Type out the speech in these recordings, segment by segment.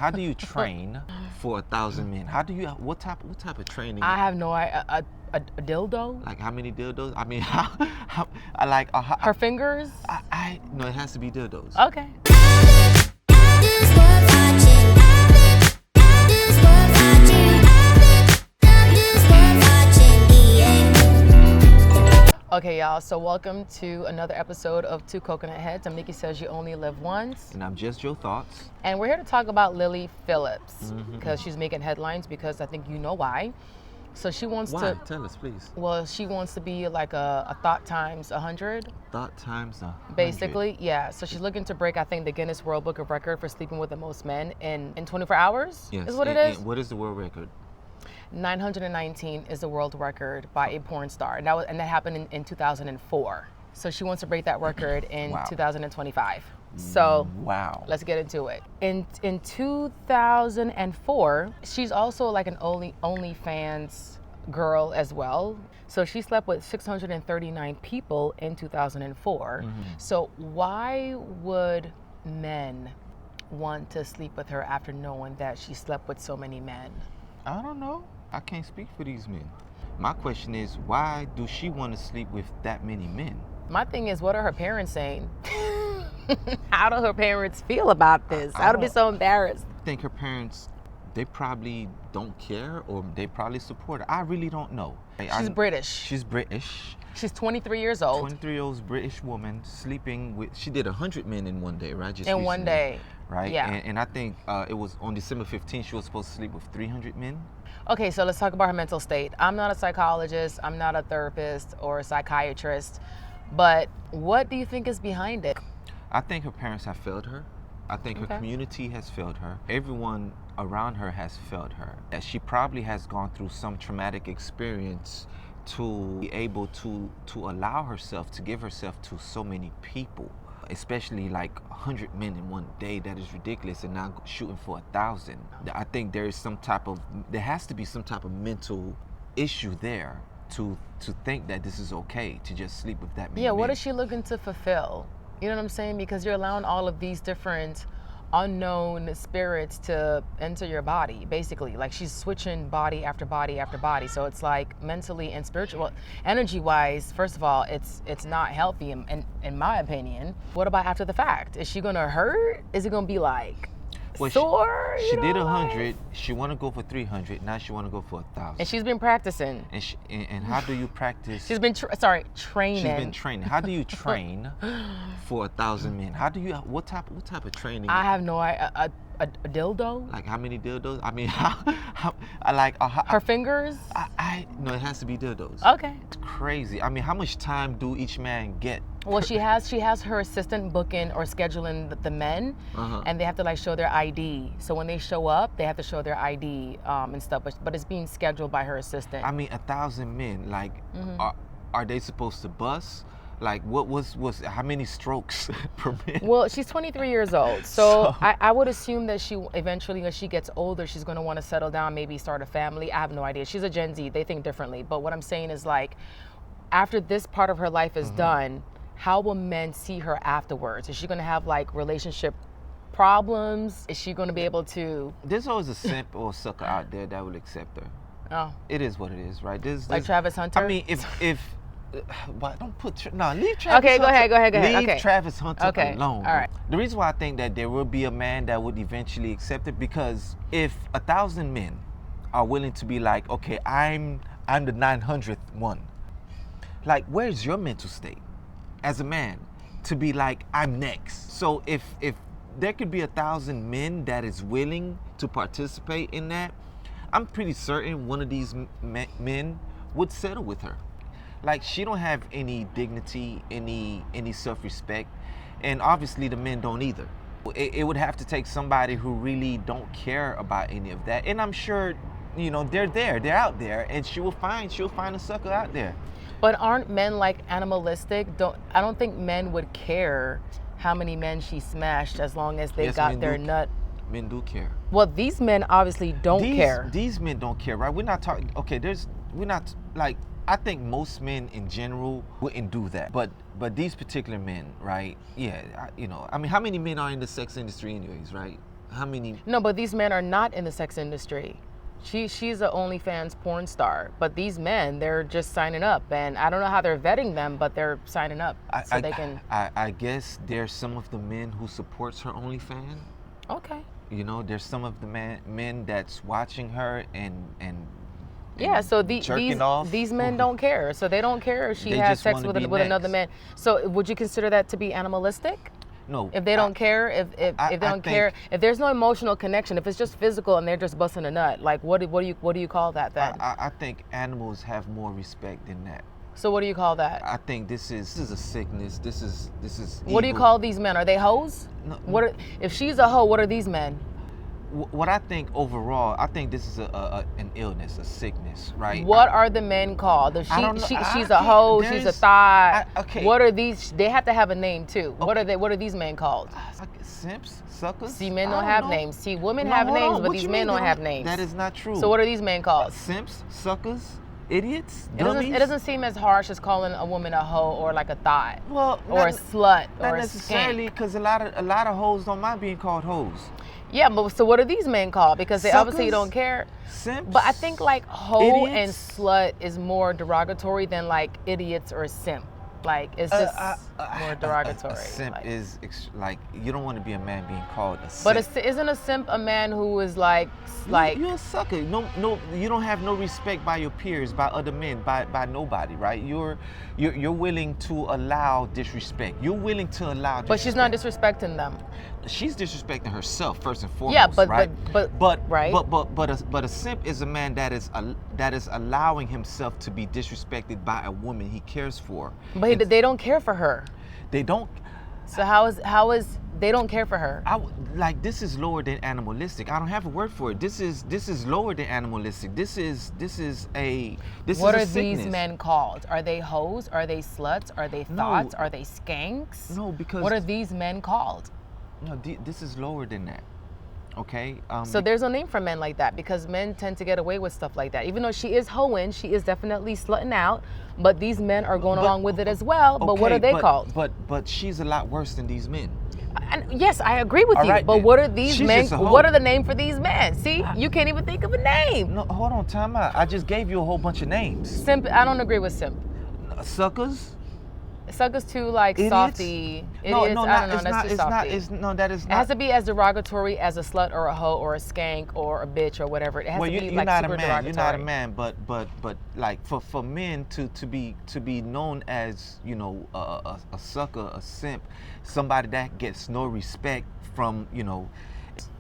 How do you train for 1,000 men? What type of training? I have no idea. A dildo? Like how many dildos? I mean, how I like Her fingers? no, it has to be dildos. Okay. Okay, y'all, so welcome to another episode of Two Coconut Heads. I'm Nikki Says You Only Live Once. And I'm Just Joe Thoughts. And we're here to talk about Lily Phillips because she's making headlines because I think you know why. So she wants Why? to... Tell us, please. Well, she wants to be like a thought times 100. Thought times 100. Basically, yeah. So she's looking to break, I think, the Guinness World Book of Record for sleeping with the most men in 24 hours. Yes. Is what it is. And what is the world record? 919 is the world record by a porn star, and that happened in 2004. So she wants to break that record in 2025. So wow, let's get into it. In 2004, she's also like an OnlyFans girl as well. So she slept with 639 people in 2004. So why would men want to sleep with her after knowing that she slept with so many men? I don't know. I can't speak for these men. My question is, why do she want to sleep with that many men? My thing is, what are her parents saying? How do her parents feel about this? I would be so embarrassed. I think her parents, they probably don't care or they probably support her. I really don't know. She's British. She's British. She's 23 years old. 23-year-old British woman sleeping with, she did 100 men in one day, right? Just in recently, one day. Right? Yeah. And I think it was on December 15th, she was supposed to sleep with 300 men. Okay, so let's talk about her mental state. I'm not a psychologist, I'm not a therapist or a psychiatrist, but what do you think is behind it? I think her parents have failed her. I think her community has failed her. Everyone around her has failed her. That she probably has gone through some traumatic experience to be able to allow herself to give herself to so many people, especially like 100 men in one day. That is ridiculous, and now shooting for 1,000. I think there has to be some type of mental issue there to think that this is okay to just sleep with that many men. What is she looking to fulfill? You know what I'm saying? Because you're allowing all of these different unknown spirits to enter your body, basically. Like, she's switching body after body after body. So it's like mentally and spiritual, energy wise, first of all, it's not healthy in my opinion. What about after the fact? Is she gonna hurt? Is it gonna be like sore? She did 100. She want to go for 300. Now she want to go for 1,000. And she's been practicing. And how do you practice? She's been training. She's been training. How do you train for 1,000 men? How do you? What type of training? I have no idea. A dildo? Like how many dildos? I mean, her fingers? No, it has to be dildos. Okay. It's crazy. I mean, how much time do each man get? Well, she has her assistant booking or scheduling the men, and they have to like show their ID. So when they show up, they have to show their ID and stuff. But it's being scheduled by her assistant. I mean, 1,000 men. Like, are they supposed to bust? Like, what was how many strokes per minute? Well, she's 23 years old, so I would assume that she eventually, as she gets older, she's going to want to settle down, maybe start a family. I have no idea. She's a Gen Z. They think differently. But what I'm saying is, like, after this part of her life is done, how will men see her afterwards? Is she going to have, like, relationship problems? Is she going to be able to... There's always a simp or a sucker out there that will accept her. Oh. It is what it is, right? Like Travis Hunter? I mean, if but don't put leave Travis Okay, go Hunter. ahead. Leave Travis Hunter alone. All right. The reason why I think that there will be a man that would eventually accept it, because if 1,000 men are willing to be like, okay, I'm the 900th one, like, where's your mental state as a man to be like, I'm next? So if there could be 1,000 men that is willing to participate in that, I'm pretty certain one of these men would settle with her. Like, she don't have any dignity, any self-respect, and obviously the men don't either. It would have to take somebody who really don't care about any of that. And I'm sure, they're out there, and she'll find a sucker out there. But aren't men like animalistic? I don't think men would care how many men she smashed as long as they got their nut. Men do care. Well, these men obviously don't care. These men don't care, right? We're not talking. Okay, we're not like. I think most men in general wouldn't do that, but these particular men, right? Yeah, I mean, how many men are in the sex industry anyways, right? How many? No, but these men are not in the sex industry. She's a OnlyFans porn star, but these men, they're just signing up, and I don't know how they're vetting them, but they're signing up so they can. I guess there's some of the men who supports her OnlyFans. Okay. You know, there's some of the men that's watching her and Yeah, so jerking off. these men don't care. So they don't care if she They has just sex wanna with be another next. man. So would you consider that to be animalistic? No. If they don't care, if they I don't care, if there's no emotional connection, if it's just physical and they're just busting a nut, like what do you call that then? I think animals have more respect than that. So what do you call that? I think this is a sickness. This is What do you evil. call these men? Are they hoes? No, If she's a hoe, what are these men? what I think overall, I think this is an illness, a sickness, right? What are the men called? If I don't know. she's a hoe, she's a thought. Okay. What are these? They have to have a name too. What are they? What are these men called? Simps, suckers. See, men I don't have know. names. See, women No, have hold names, on. but What these you men mean don't they have names. That is not true. So what are these men called? Simps, suckers, idiots, It dummies. doesn't seem as harsh as calling a woman a hoe or like a thought Well, or a slut not or a necessarily, skank. because a lot of hoes don't mind being called hoes. Yeah, but so what are these men called? Because they obviously Suckers, don't care. Simps. But I think like hoe and idiots. slut is more derogatory than like idiots or simp. Like it's just more derogatory. A simp like. is like you don't want to be a man being called a simp. But isn't a simp a man who is like you're a sucker. No, you don't have no respect by your peers, by other men, by nobody, right? You're willing to allow disrespect. You're willing to allow disrespect. But she's not disrespecting them. She's disrespecting herself first and foremost. Yeah, but right? right. But a simp is a man that is allowing himself to be disrespected by a woman he cares for. But they don't care for her. They don't. So how is they don't care for her? Like this is lower than animalistic. I don't have a word for it. This is lower than animalistic. This is a What are sickness. these men called? Are they hoes? Are they sluts? Are they thoughts? Are they skanks? No, because what are these men called? No, this is lower than that. Okay. So there's no name for men like that because men tend to get away with stuff like that. Even though she is hoeing, she is definitely slutting out. But these men are going along with it as well. But what are they called? But she's a lot worse than these men. And yes, I agree with All you. right, but then. what are these She's men? just a hoe. What are the name for these men? See, you can't even think of a name. No, hold on, time out. I just gave you a whole bunch of names. Simp. I don't agree with simp. Suckers. Suckers too like Idiots? softy. No, Idiots. I don't know. it's That's not. too It's not. softy. It's no. That is It not. has to be as derogatory as a slut or a hoe or a skank or a bitch or whatever. It has to be you're like not super a man. derogatory. You're not a man, but like for men to be known as a sucker, a simp, somebody that gets no respect from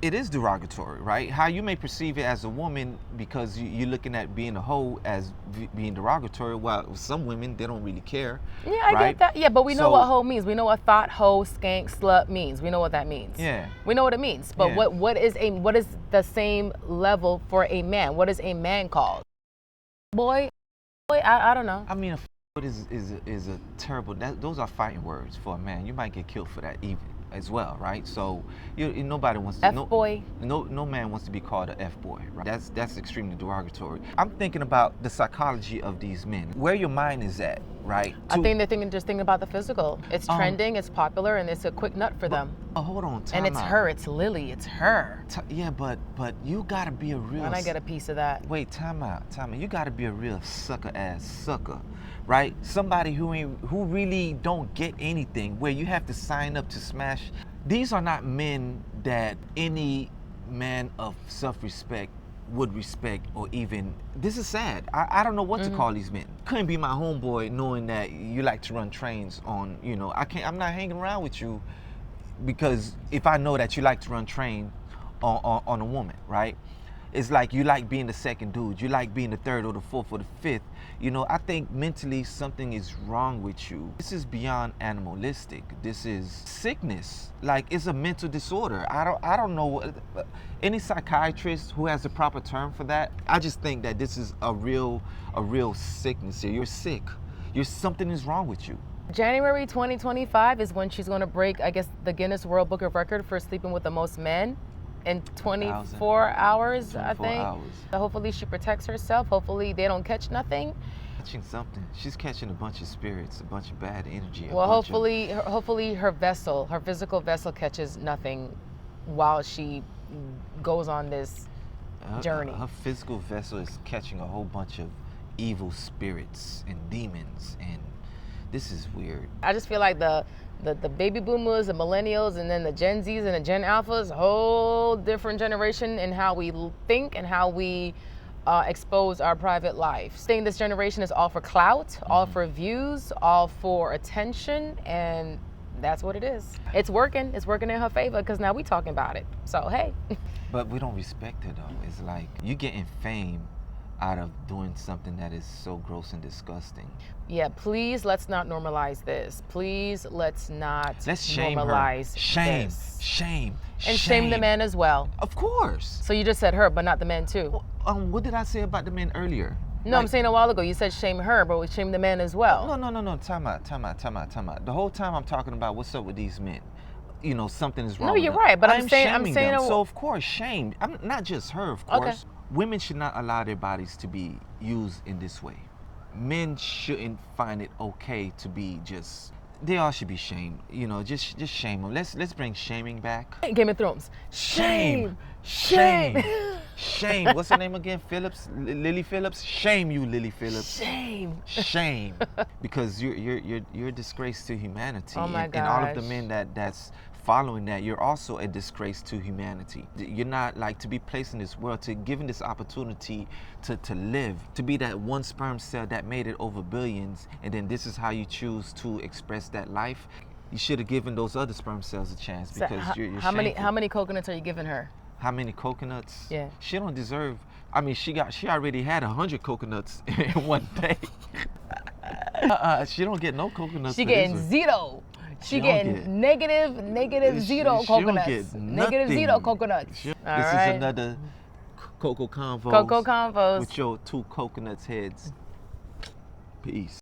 it is derogatory, right? How you may perceive it as a woman because you're looking at being a hoe as being derogatory. While some women they don't really care. Yeah, I right? get that. Yeah, but we know So- what hoe means. We know what thought, hoe, skank, slut means. We know what that means. Yeah. We know what it means. But Yeah. what is the same level for a man? What is a man called? Boy, I don't know. I mean, is a terrible. Those are fighting words for a man. You might get killed for that even as well, right? So nobody wants to. F-boy. No man wants to be called an F-boy, right? That's extremely derogatory. I'm thinking about the psychology of these men. Where your mind is at, right? I think they're thinking about the physical. It's trending, it's popular, and it's a quick nut for them. Hold on, time And it's out. her, it's Lily, it's her. Yeah, but you gotta be a real. And I get a piece of that. Wait, time out. You gotta be a real sucker, right? Somebody who really don't get anything, where you have to sign up to smash. These are not men that any man of self-respect would respect or even. This is sad. I don't know what to call these men. Couldn't be my homeboy knowing that you like to run trains on. I'm not hanging around with you because if I know that you like to run train on a woman, right? It's like you like being the second dude. You like being the third or the fourth or the fifth. I think mentally something is wrong with you. This is beyond animalistic. This is sickness. Like it's a mental disorder. I don't know any psychiatrist who has a proper term for that. I just think that this is a real sickness here. You're sick. Something is wrong with you. January 2025 is when she's going to break, I guess, the Guinness World Book of Record for sleeping with the most men in 24 hours, I 24 think. hours. So hopefully she protects herself. Hopefully they don't catch nothing. Catching something. She's catching a bunch of spirits, a bunch of bad energy. Well, hopefully her vessel, her physical vessel catches nothing while she goes on this journey. Her physical vessel is catching a whole bunch of evil spirits and demons, and this is weird. I just feel like the baby boomers, the millennials, and then the Gen Zs and the Gen Alphas, whole different generation in how we think and how we expose our private life. Saying this generation is all for clout, all for views, all for attention, and that's what it is. It's working. It's working in her favor because now we talking about it. So hey. But we don't respect it though. It's like you getting fame out of doing something that is so gross and disgusting. Yeah, please let's not normalize this. Please let's not shame normalize her. Shame, this. shame, And shame the man as well. Of course. So you just said her, but not the men too. What did I say about the men earlier? No, I'm saying a while ago you said shame her, but we shame the man as well. No. Time out. The whole time I'm talking about what's up with these men. You know, something is wrong. No, with you're them. right, but I'm saying them. So of course, shame. I'm not just her, of course. Okay. Women should not allow their bodies to be used in this way. Men shouldn't find it okay to be just. They all should be shamed. You know, just shame them. Let's bring shaming back. Game of Thrones. Shame. What's her name again? Phillips, Lily Phillips. Shame you, Lily Phillips. Shame. Because you're a disgrace to humanity. Oh my gosh. And all of the men that's following that, you're also a disgrace to humanity. You're not like to be placed in this world, to given this opportunity to live, to be that one sperm cell that made it over billions, and then this is how you choose to express that life. You should have given those other sperm cells a chance because so you're how shameful. many coconuts are you giving her? How many coconuts? Yeah. She don't deserve. I mean, she already had 100 coconuts in one day. She don't get no coconuts. She getting zero. She getting negative zero coconuts. She don't get Negative nothing. zero coconuts. This right. is another Coco Convos. Coco Convos. With your 2 coconuts heads. Peace.